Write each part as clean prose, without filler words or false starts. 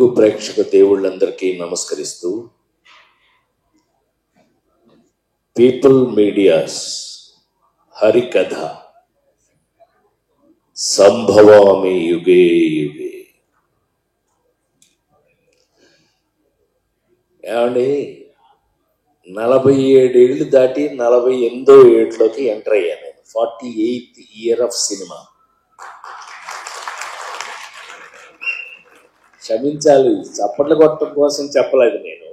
తెలుగు ప్రేక్షక దేవుళ్ళందరికీ నమస్కరిస్తూ people medias హరికథ సంభవామి యుగే యుగే. ఏమండి, 47 ఏళ్ళు దాటి 48వ ఏట్లోకి ఎంటర్ అయ్యాను. 48th year of cinema. క్షమించాలి, చప్పట్లు కొట్టడం కోసం చెప్పలేదు నేను.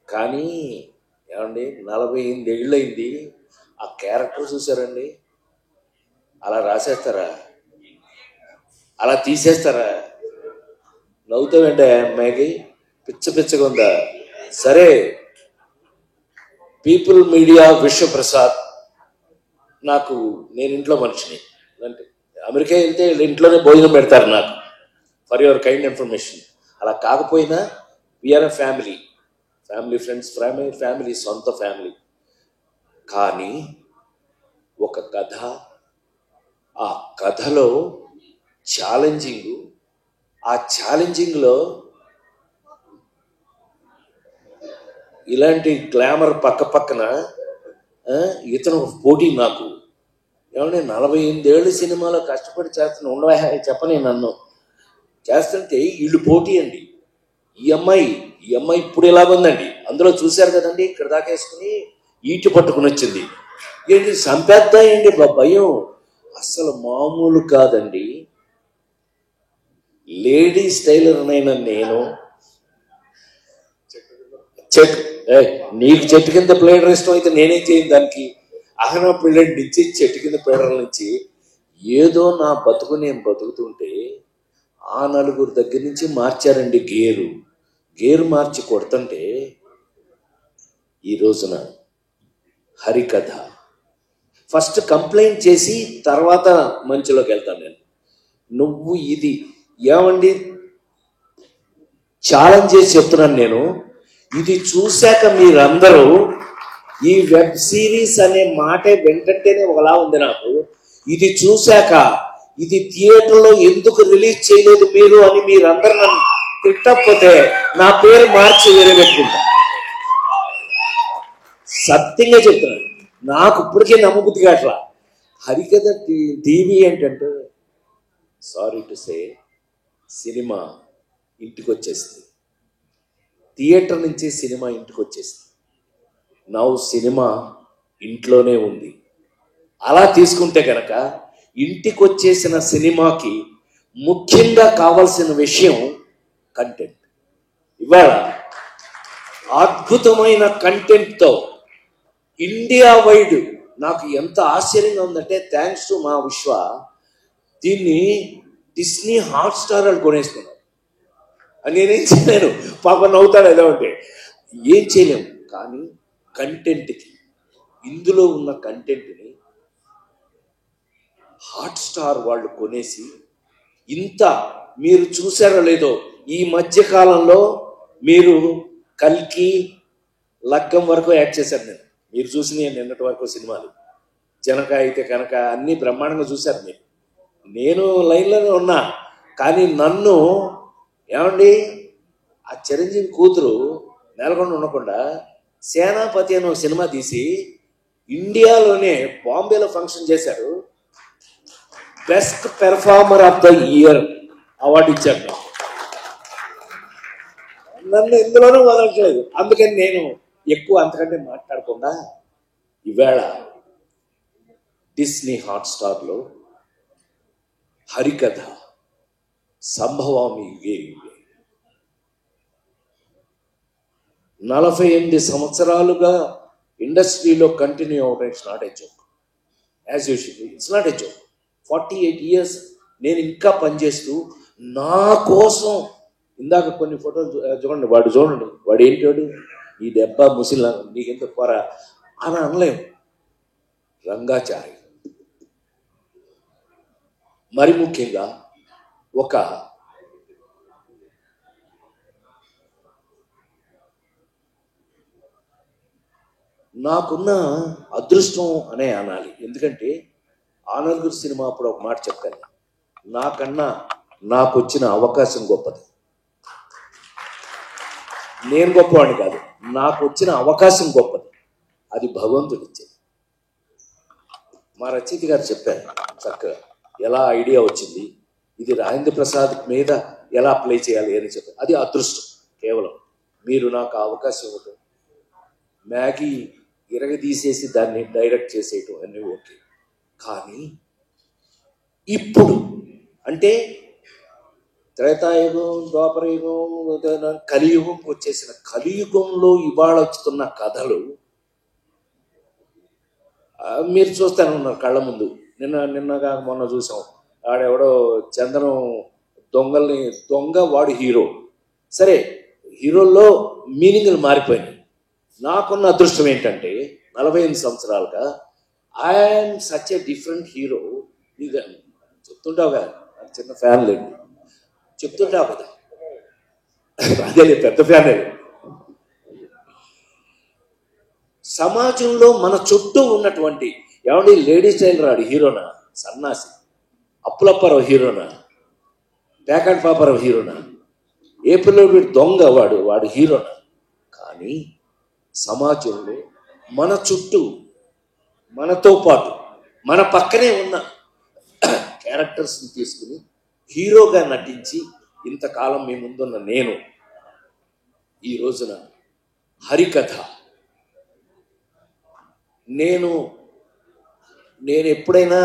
కానీ ఏమండి, 48 ఏళ్ళు అయింది. ఆ క్యారెక్టర్ చూసారండి? అలా రాసేస్తారా? అలా తీసేస్తారా? నవ్వుతావేంటే అమ్మాయికి? పిచ్చ పిచ్చగా ఉందా? సరే, పీపుల్ మీడియా విశ్వప్రసాద్. నేను ఇంట్లో మనిషిని. అంటే అమెరికా వెళ్తే ఇంట్లోనే భోజనం పెడతారు నాకు, ఫర్ యువర్ కైండ్ ఇన్ఫర్మేషన్. అలా కాకపోయినా we are a family friends, family, సొంత ఫ్యామిలీ. కానీ ఒక కథ, ఆ కథలో ఆ ఛాలెంజింగ్లో ఇలాంటి గ్లామర్ పక్కన ఇతను పోటీ. నాకు ఏమంటే 48 ఏళ్ళు సినిమాలో కష్టపడి చేస్తున్నా. ఉండవా చెప్పని నన్ను చేస్తుంటే వీళ్ళు పోటీ అండి. ఈ అమ్మాయి ఇప్పుడు ఇలాగుందండి. అందులో చూశారు కదండి, ఇక్కడ దాకా వేసుకుని ఈటి పట్టుకుని వచ్చింది. ఏంటి సంపేద్దా ఏంటి భయం? అసలు మామూలు కాదండి. లేడీస్ టైలర్నైనా నేను నీకు చెట్టు కింద ప్లేడర్ ఇష్టం అయితే నేనేం చేయను దానికి. అహనా పిల్లడి నుంచి చెట్టు కింద ప్లేడర్ నుంచి ఏదో నా బతుకు నేను బతుకుతుంటే ఆ నలుగురు దగ్గర నుంచి మార్చారండి గేరు మార్చి కొడుతుంటే ఈ రోజున హరికథ ఫస్ట్ కంప్లైంట్ చేసి తర్వాత మంచిలోకి వెళ్తాను నేను. నువ్వు ఇది ఏమండి ఛాలెంజ్ చేసి చెప్తున్నాను నేను. ఇది చూశాక మీరందరూ ఈ వెబ్ సిరీస్ అనే మాటే వెంటంటేనే ఒకలా ఉంది నాకు. ఇది చూశాక ఇది థియేటర్లో ఎందుకు రిలీజ్ చేయలేదు మీరు అని మీరందరూ నన్ను తిట్టకపోతే నా పేరు మార్చి వేరే పెట్టుకుంటా. సత్యంగా చెప్తున్నాను, నాకు ఇప్పటికే నమ్మబుద్ధి కావట్లా. హరికథ టీవీ ఏంటంటే, సారీ టు సే, సినిమా ఇంటికి వచ్చేసింది. థియేటర్ నుంచి సినిమా ఇంటికి వచ్చేసింది. సినిమా ఇంట్లోనే ఉంది. అలా తీసుకుంటే కనుక ఇంటికి వచ్చేసిన సినిమాకి ముఖ్యంగా కావాల్సిన విషయం కంటెంట్. ఇవాళ అద్భుతమైన కంటెంట్తో ఇండియా వైడ్ నాకు ఎంత ఆశ్చర్యంగా ఉందంటే, థ్యాంక్స్ టు మా విశ్వ, దీన్ని డిస్నీ హాట్స్టార్ వాళ్ళు కొనేసుకున్నాను. నేనేం చేయలేను, పాప నవ్వుతాడు ఏదో అంటే. ఏం చేయలేము. కానీ కంటెంట్కి, ఇందులో ఉన్న కంటెంట్ని హాట్స్టార్ వాళ్ళు కొనేసి ఇంత మీరు చూసారో లేదో, ఈ మధ్యకాలంలో మీరు కల్కి, లగ్గం వరకు యాక్ట్ చేశారు. మీరు చూసిన నిన్నటి వరకు సినిమాలు, జనక అయితే కనుక అన్నీ బ్రహ్మాండంగా చూశారు మీరు. నేను లైన్లోనే ఉన్నా. కానీ నన్ను ఏమండి, ఆ చిరంజీవి కూతురు నెలకొండ ఉండకుండా సేనాపతి అని ఒక సినిమా తీసి ఇండియాలోనే బాంబేలో ఫంక్షన్ చేశారు. Best performer of the year award ఇచ్చారు. నన్ను ఎందులోనూ వదలట్లేదు. అందుకని నేను ఎక్కువ అంతకంటే మాట్లాడకుండా ఈవేళ డిస్నీ హాట్స్టార్లో హరికథ సంభవామి యుగే యుగే. 48 సంవత్సరాలుగా ఇండస్ట్రీలో కంటిన్యూ అవడం it's not a joke. As usual it's not a joke. 48 years నేను ఇంకా పనిచేస్తూ నా కోసం. ఇందాక కొన్ని ఫోటోలు చూడండి, వాడు ఏంటోడు, ఈ దెబ్బ ముసిలా నీకెంత పొర అని అనలేము. రంగాచారి మరి ముఖ్యంగా ఒక నాకున్న అదృష్టం అనే అనాలి. ఎందుకంటే ఆ నలుగురు సినిమా అప్పుడు ఒక మాట చెప్పాను, నాకన్నా నాకు వచ్చిన అవకాశం గొప్పది. నేను గొప్పవాడిని కాదు, నాకు వచ్చిన అవకాశం గొప్పది, అది భగవంతుడు ఇచ్చేది. మా రచయిత గారు చెప్పారు చక్కగా ఎలా ఐడియా వచ్చింది, ఇది రాజేంద్ర ప్రసాద్ మీద ఎలా అప్లై చేయాలి అని చెప్పారు. అది అదృష్టం కేవలం. మీరు నాకు అవకాశం ఇవ్వటం, మ్యాగీ ఇరగదీసేసి దాన్ని డైరెక్ట్ చేసేయటం అన్నీ ఓకే. కానీ ఇప్పుడు అంటే త్రేతాయుగం, ద్వాపరయుగం, కలియుగం వచ్చేసిన కలియుగంలో ఇవాళ వస్తున్న కథలు మీరు చూస్తూనే ఉన్నారు కళ్ళ ముందు. నిన్నగా మొన్న చూసాం, ఆడెవడో చంద్రం దొంగ వాడు హీరో. సరే, హీరోల్లో మీనింగ్లు మారిపోయినాయి. నాకున్న అదృష్టం ఏంటంటే 48 సంవత్సరాలుగా I'm such a different hero. ఇక చెప్తుంటావు కదా, చిన్న ఫ్యాన్ లేదు చెప్తుంటావు కదా, అదే పెద్ద ఫ్యాన్ లేదు. సమాజంలో మన చుట్టూ ఉన్నటువంటి ఏమండి లేడీస్ టైలర్ రాడు హీరోనా, సన్నాసి అప్పులప్పారావు హీరోనా, ప్యాకెట్ పాపారావు హీరోనా, ఏ పిల్లడు దొంగ వాడు హీరోనా. కానీ సమాజంలో మన చుట్టూ మనతో పాటు మన పక్కనే ఉన్న క్యారెక్టర్స్ని తీసుకుని హీరోగా నటించి ఇంతకాలం మీ ముందున్న నేను ఈ రోజున హరికథ నేను ఎప్పుడైనా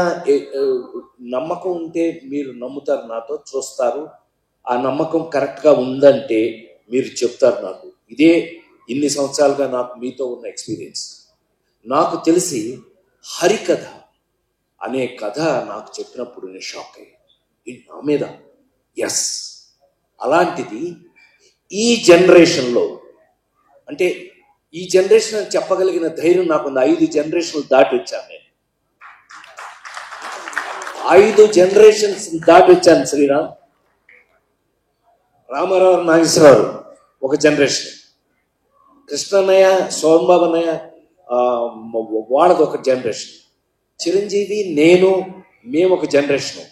నమ్మకం ఉంటే మీరు నమ్ముతారు, నాతో చూస్తారు. ఆ నమ్మకం కరెక్ట్గా ఉందంటే మీరు చెప్తారు నాకు. ఇదే ఇన్ని సంవత్సరాలుగా నాకు మీతో ఉన్న ఎక్స్పీరియన్స్. నాకు తెలిసి హరికథ అనే కథ నాకు చెప్పినప్పుడు నేను షాక్ అయ్యాను నా మీద. ఎస్, అలాంటిది ఈ జనరేషన్లో, అంటే ఈ జనరేషన్ అని చెప్పగలిగిన ధైర్యం నాకుంది. 5 జనరేషన్లు దాటి వచ్చాను నేను, 5 జనరేషన్స్ దాటి వచ్చాను. శ్రీరామ్, రామారావు, నాగేశ్వరరావు ఒక జనరేషన్, కృష్ణన్నయ్య, సోమబాబు అన్నయ్య వాళ్ళది ఒక జనరేషన్, చిరంజీవి, మేము ఒక జనరేషను,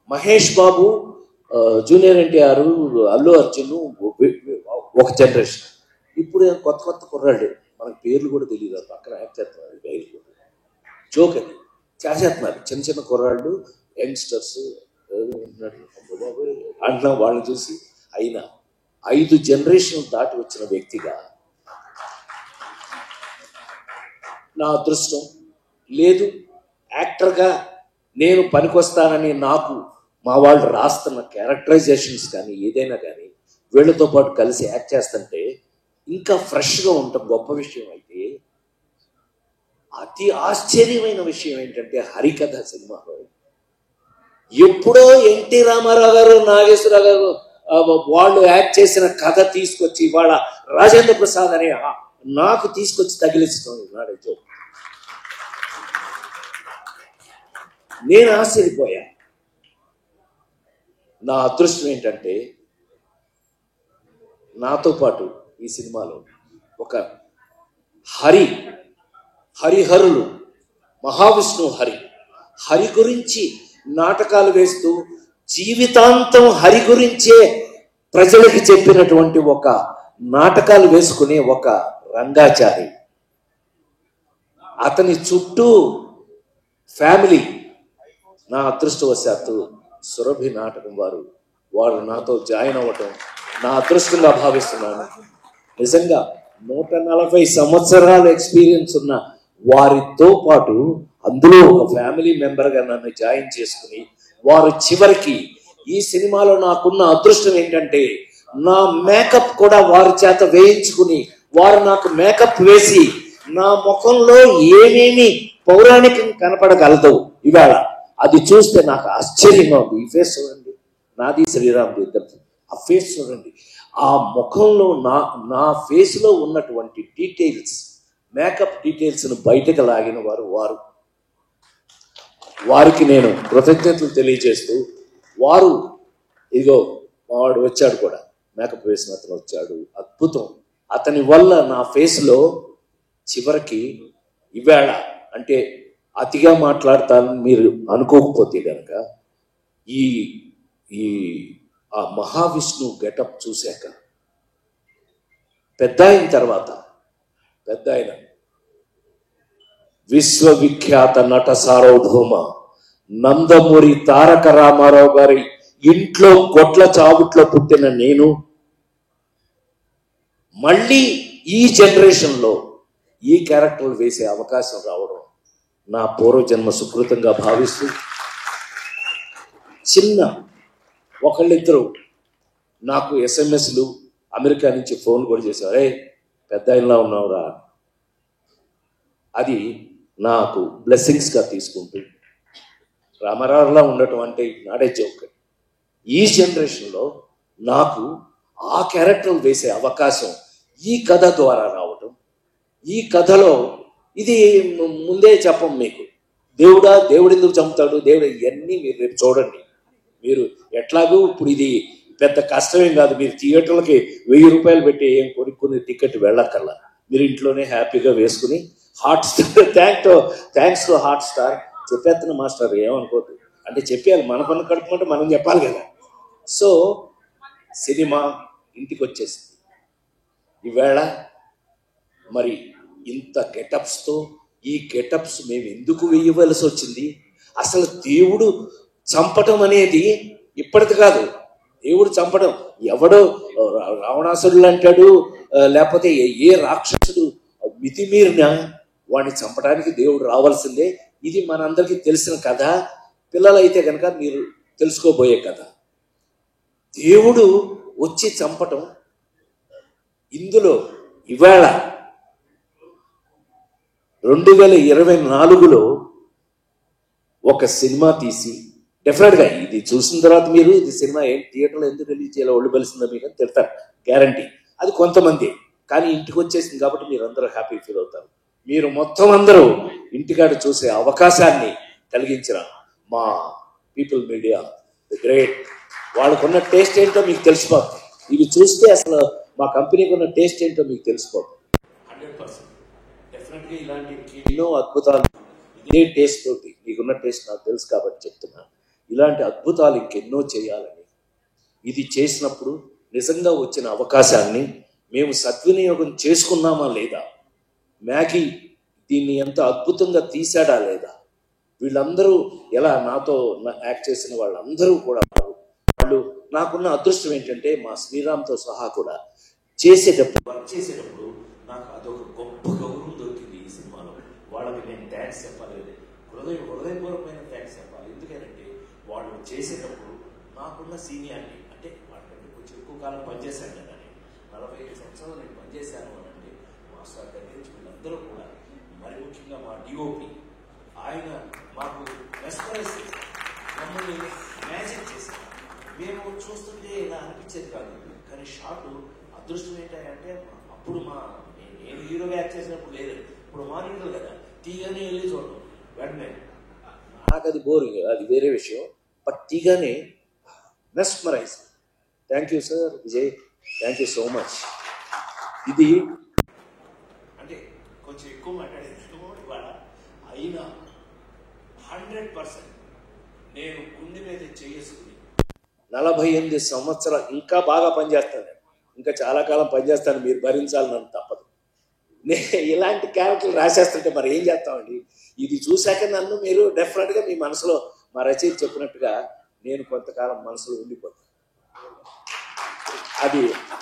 మహేష్ బాబు, జూనియర్ ఎన్టీఆర్, అల్లు అర్జున్ ఒక జనరేషన్. ఇప్పుడు కొత్త కుర్రాళ్ళు, మనకు పేర్లు కూడా తెలియదు, పక్కన యాక్ట్ చేస్తున్నారు, జోక్ అది చేసేస్తున్నారు. చిన్న కుర్రాళ్ళు, యంగ్స్టర్స్ అంటున్నా. వాళ్ళని చూసి అయినా 5 జనరేషన్లు దాటి వచ్చిన వ్యక్తిగా నా అదృష్టం లేదు. యాక్టర్గా నేను పనికొస్తానని నాకు మా వాళ్ళు రాస్తున్న క్యారెక్టరైజేషన్స్ కానీ ఏదైనా కానీ వీళ్ళతో పాటు కలిసి యాక్ట్ చేస్తుంటే ఇంకా ఫ్రెష్గా ఉండటం గొప్ప విషయం. అయితే అతి ఆశ్చర్యమైన విషయం ఏంటంటే హరికథ సినిమాలో ఎప్పుడో ఎన్టీ రామారావు గారు, నాగేశ్వరరావు గారు వాళ్ళు యాక్ట్ చేసిన కథ తీసుకొచ్చి ఇవాళ రాజేంద్ర ప్రసాద్ అనే నాకు తీసుకొచ్చి తగిలిస్తుంది నాడే జోక్. నేను ఆశ్చర్యపోయా. నా అదృష్టం ఏంటంటే నాతో పాటు ఈ సినిమాలో ఒక హరిహరులు, మహావిష్ణువు హరి గురించి నాటకాలు వేస్తూ జీవితాంతం హరి గురించే ప్రజలకి చెప్పినటువంటి ఒక నాటకాలు వేసుకునే ఒక రంగాచారి, అతని చుట్టూ ఫ్యామిలీ. నా అదృష్టవశాత్తు సురభి నాటకం వారు నాతో జాయిన్ అవ్వటం నా అదృష్టంగా భావిస్తున్నాను. నిజంగా 140 సంవత్సరాల ఎక్స్పీరియన్స్ ఉన్న వారితో పాటు అందులో ఒక ఫ్యామిలీ మెంబర్గా నన్ను జాయిన్ చేసుకుని వారు చివరికి ఈ సినిమాలో నాకున్న అదృష్టం ఏంటంటే నా మేకప్ కూడా వారి చేత వేయించుకుని వారు నాకు మేకప్ వేసి నా ముఖంలో ఏమేమి పౌరాణికం కనపడగలదు ఇవాళ అది చూస్తే నాకు ఆశ్చర్యంగా ఉంది. ఈ ఫేస్ చూడండి, నాది శ్రీరామ్ ఇద్దరు, ఆ ఫేస్ చూడండి, ఆ ముఖంలో నా ఫేస్లో ఉన్నటువంటి డీటెయిల్స్, మేకప్ డీటెయిల్స్ను బయటకు లాగిన వారికి నేను కృతజ్ఞతలు తెలియజేస్తూ, వారు ఇదిగో వాడు వచ్చాడు కూడా, మేకప్ వేసిన అతను వచ్చాడు, అద్భుతం. అతని వల్ల నా ఫేస్లో చివరికి ఇవాళ అంటే అతిగా మాట్లాడతానని మీరు అనుకోకపోతే కనుక ఈ ఆ మహావిష్ణువు గెటప్ చూశాక పెద్ద అయిన తర్వాత పెద్ద ఆయన విశ్వవిఖ్యాత నట సార్వభౌమ నందమూరి తారక రామారావు గారి ఇంట్లో గొడ్ల చావుట్లో పుట్టిన నేను మళ్ళీ ఈ జనరేషన్లో ఈ క్యారెక్టర్లు వేసే అవకాశం రావడం నా పూర్వజన్మ సుకృతంగా భావిస్తూ, చిన్న ఒకళ్ళిద్దరు నాకు ఎస్ఎంఎస్లు అమెరికా నుంచి ఫోన్ కూడా చేశారు, ఏ పెద్ద ఆయనలా ఉన్నావురా. అది నాకు బ్లెస్సింగ్స్గా తీసుకుంటూ, రామారావులా ఉండటం అంటే నాడే జోక్. ఈ జనరేషన్లో నాకు ఆ క్యారెక్టర్ వేసే అవకాశం ఈ కథ ద్వారా రావడం, ఈ కథలో ఇది ముందే చెప్పం మీకు, దేవుడు ఎందుకు చంపుతాడు, దేవుడు ఇవన్నీ మీరు రేపు చూడండి. మీరు ఎట్లాగూ ఇప్పుడు ఇది పెద్ద కష్టమేం కాదు, మీరు థియేటర్లకి 1000 రూపాయలు పెట్టి ఏం కొనుక్కుని టికెట్ వెళ్ళక్కర్లా, మీరు ఇంట్లోనే హ్యాపీగా వేసుకుని హాట్స్టార్ థ్యాంక్స్ టు హాట్స్టార్ చెప్పేస్తున్న మాస్టర్ ఏమనుకోద్దు, అంటే చెప్పాలి, మన పని కడుపుకుంటే మనం చెప్పాలి కదా. సో సినిమా ఇంటికి వచ్చేసింది. ఈవేళ మరి ఇంత గెటప్స్తో, ఈ గెటప్స్ మేము ఎందుకు వేయవలసి వచ్చింది, అసలు దేవుడు చంపటం అనేది ఇప్పటిది కాదు. దేవుడు చంపడం ఎవడో రావణాసురుడు అంటాడు, లేకపోతే ఏ రాక్షసుడు మితిమీరిన వాడిని చంపడానికి దేవుడు రావాల్సిందే. ఇది మనందరికీ తెలిసిన కథ, పిల్లలైతే కనుక మీరు తెలుసుకోబోయే కథ. దేవుడు వచ్చి చంపటం ఇందులో ఇవాళ 2024లో ఒక సినిమా తీసి, డెఫినెట్గా ఇది చూసిన తర్వాత మీరు ఇది సినిమా ఏం థియేటర్లో ఎందుకు రిలీజ్ చేయాలో ఒళ్ళు బలిసిందో మీకు అని తిడతారు, గ్యారంటీ. అది కొంతమంది, కానీ ఇంటికి వచ్చేసింది కాబట్టి మీరు అందరూ హ్యాపీ ఫీల్ అవుతారు. మీరు మొత్తం అందరూ ఇంటికాడ చూసే అవకాశాన్ని కలిగించిన మా పీపుల్ మీడియా ది గ్రేట్, వాళ్ళకున్న టేస్ట్ ఏంటో మీకు తెలిసిపోతుంది. ఇవి చూస్తే అసలు మా కంపెనీకి ఉన్న టేస్ట్ ఏంటో మీకు తెలిసిపోతుంది. 100% డెఫినెట్గా ఇలాంటి ఎన్నో అద్భుతాలు ఇదే టేస్ట్ తోటి, మీకున్న టేస్ట్ నాకు తెలుసు కాబట్టి చెప్తున్నాను, ఇలాంటి అద్భుతాలు ఇంకెన్నో చేయాలని. ఇది చేసినప్పుడు నిజంగా వచ్చిన అవకాశాన్ని మేము సద్వినియోగం చేసుకున్నామా లేదా, మ్యాగీ దీన్ని ఎంత అద్భుతంగా తీశాడా లేదా, వీళ్ళందరూ ఎలా నాతో యాక్ట్ చేసిన వాళ్ళందరూ కూడా వాళ్ళు, నాకున్న అదృష్టం ఏంటంటే మా శ్రీరామ్తో సహా కూడా వర్క్ చేసేటప్పుడు నాకు అదొక గొప్ప గౌరవం దొరికింది ఈ సినిమాలో. వాళ్ళకి నేను థ్యాంక్స్ చెప్పాలి, హృదయపూర్వకమైన థ్యాంక్స్ చెప్పాలి. ఎందుకంటే వాళ్ళు చేసేటప్పుడు నాకున్న సీనియారిటీ, అంటే వాళ్ళకంటే కొంచెం ఎక్కువ కాలం పనిచేశాను కదా, నేను 45 సంవత్సరాలు నేను పనిచేశాను అని అంటే మాస్టర్ దగ్గర నుంచి వీళ్ళందరూ కూడా, మరి ముఖ్యంగా మా డిఓపి, ఆయన మాకు రెస్పాన్స్ మమ్మల్ని మ్యాజిక్ చేశారు. మేము చూస్తుంటే ఇలా అనిపించేది కాదు, కానీ షార్ట్ అదృష్టం ఏంటంటే అప్పుడు నేను హీరోగా యాక్ట్ చేసినప్పుడు లేదు, ఇప్పుడు మానిటర్ కదా, తీగానే వెళ్ళి చూడడం వెంటనే నాకు అది బోరింగ్, అది వేరే విషయం. బట్ తీగానే mesmerise. Thank you sir Vijay, thank you so much. ఇది అంటే కొంచెం ఎక్కువ మాట్లాడేది ఇవాళ అయినా 100% నేను గుండె మీద చేసుకుని 48 సంవత్సరాలు ఇంకా బాగా పనిచేస్తాను, ఇంకా చాలా కాలం పనిచేస్తాను, మీరు భరించాలి, నన్ను తప్పదు. ఇలాంటి క్యారెక్టర్లు రాసేస్తుంటే మరి ఏం చేస్తామండి. ఇది చూశాక నన్ను మీరు డెఫినెట్గా మీ మనసులో మా రచయిత చెప్పినట్టుగా నేను కొంతకాలం మనసులో ఉండిపోతాను.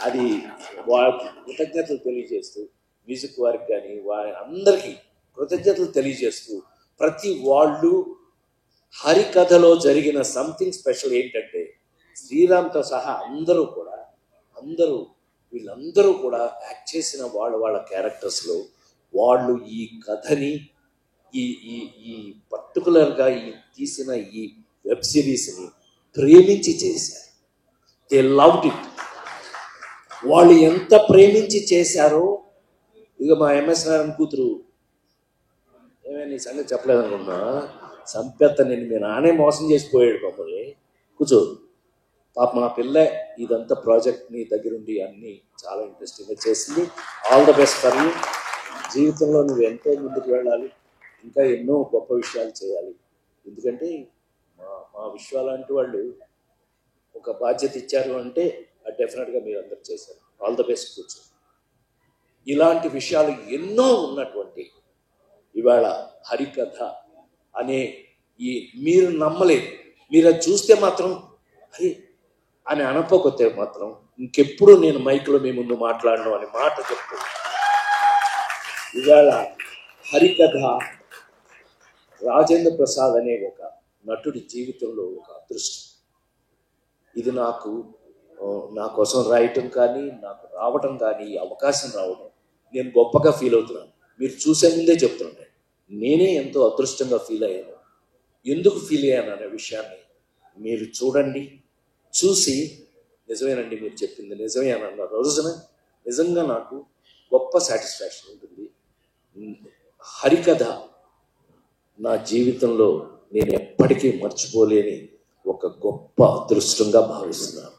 అది వాళ్ళకి కృతజ్ఞతలు తెలియజేస్తూ, మ్యూజిక్ వారికి కానీ వారి అందరికీ కృతజ్ఞతలు తెలియజేస్తూ, ప్రతి వాళ్ళు హరికథలో జరిగిన సంథింగ్ స్పెషల్ ఏంటంటే శ్రీరామ్తో సహా వీళ్ళందరూ కూడా యాక్ట్ చేసిన వాళ్ళ క్యారెక్టర్స్లో వాళ్ళు ఈ కథని ఈ పర్టికులర్గా ఈ తీసిన ఈ వెబ్ సిరీస్ని ప్రేమించి చేశారు. They loved it. వాళ్ళు ఎంత ప్రేమించి చేశారో, ఇక మా ఎంఎస్ నారాయణ కూతురు ఏమైనా ఈ సంగతి చెప్పలేదనుకున్నా, సంపెత్త నేను మీ నానే మోసం చేసిపోయాడు మమ్మల్ని, కూర్చో పాప మా పిల్ల ఇదంతా ప్రాజెక్ట్ నీ దగ్గరుండి అన్నీ చాలా ఇంట్రెస్టింగ్గా చేసింది. All the best for you. జీవితంలో నువ్వు ఎంతో ముందుకు వెళ్ళాలి, ఇంకా ఎన్నో గొప్ప విషయాలు చేయాలి. ఎందుకంటే మా విశ్వాలాంటి వాళ్ళు ఒక బాధ్యత ఇచ్చారు అంటే అది డెఫినెట్గా మీరు అందరూ చేశారు. All the best. కూర్చో. ఇలాంటి విషయాలు ఎన్నో ఉన్నటువంటి ఇవాళ హరికథ అనే ఈ మీరు నమ్మలేదు. మీరు అది చూస్తే మాత్రం అరే అని అనపోతే మాత్రం ఇంకెప్పుడు నేను మైక్లో మీ ముందు మాట్లాడను అనే మాట చెప్తాను. ఇవాళ హరికథ రాజేంద్ర ప్రసాద్ అనే ఒక నటుడి జీవితంలో ఒక అదృష్టం. ఇది నా కోసం రాయటం కానీ, నాకు రావటం కానీ, అవకాశం రావడం నేను గొప్పగా ఫీల్ అవుతున్నాను. మీరు చూసే ముందే చెప్తున్నాను, నేనే ఎంతో అదృష్టంగా ఫీల్ అయ్యాను. ఎందుకు ఫీల్ అయ్యాను అనే విషయాన్ని మీరు చూడండి. చూసి నిజమేనండి మీరు చెప్పింది నిజమే అని అన్న రోజున నిజంగా నాకు గొప్ప సాటిస్ఫాక్షన్ ఉంటుంది. హరికథ నా జీవితంలో నేను ఎప్పటికీ మర్చిపోలేని ఒక గొప్ప అదృష్టంగా భావిస్తున్నాను.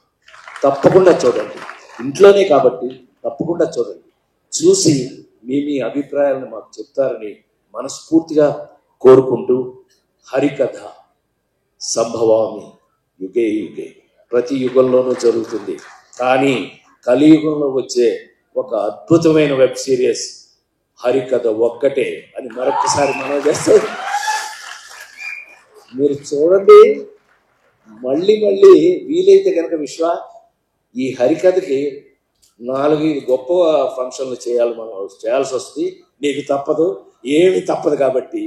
తప్పకుండా చూడండి, ఇంట్లోనే కాబట్టి తప్పకుండా చూడండి. చూసి మీ అభిప్రాయాలను మాకు చెప్తారని మనస్ఫూర్తిగా కోరుకుంటూ, హరికథ సంభవామి యుగే యుగే, ప్రతి యుగంలోనూ జరుగుతుంది. కానీ కలియుగంలో వచ్చే ఒక అద్భుతమైన వెబ్ సిరీస్ హరికథ ఒక్కటే అని మరొకసారి మనం చేస్తాం. మీరు చూడండి, మళ్ళీ మళ్ళీ వీలైతే కనుక ఈ హరికథకి 4 గొప్ప ఫంక్షన్లు మనం చేయాల్సి వస్తుంది. నీకు తప్పదు, ఏమి తప్పదు. కాబట్టి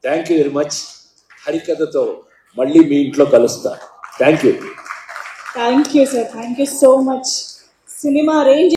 థ్యాంక్ యూ వెరీ మచ్. హరికథతో మళ్ళీ మీ ఇంట్లో కలుస్తా. Thank you. Thank you sir, thank you so much. Cinema range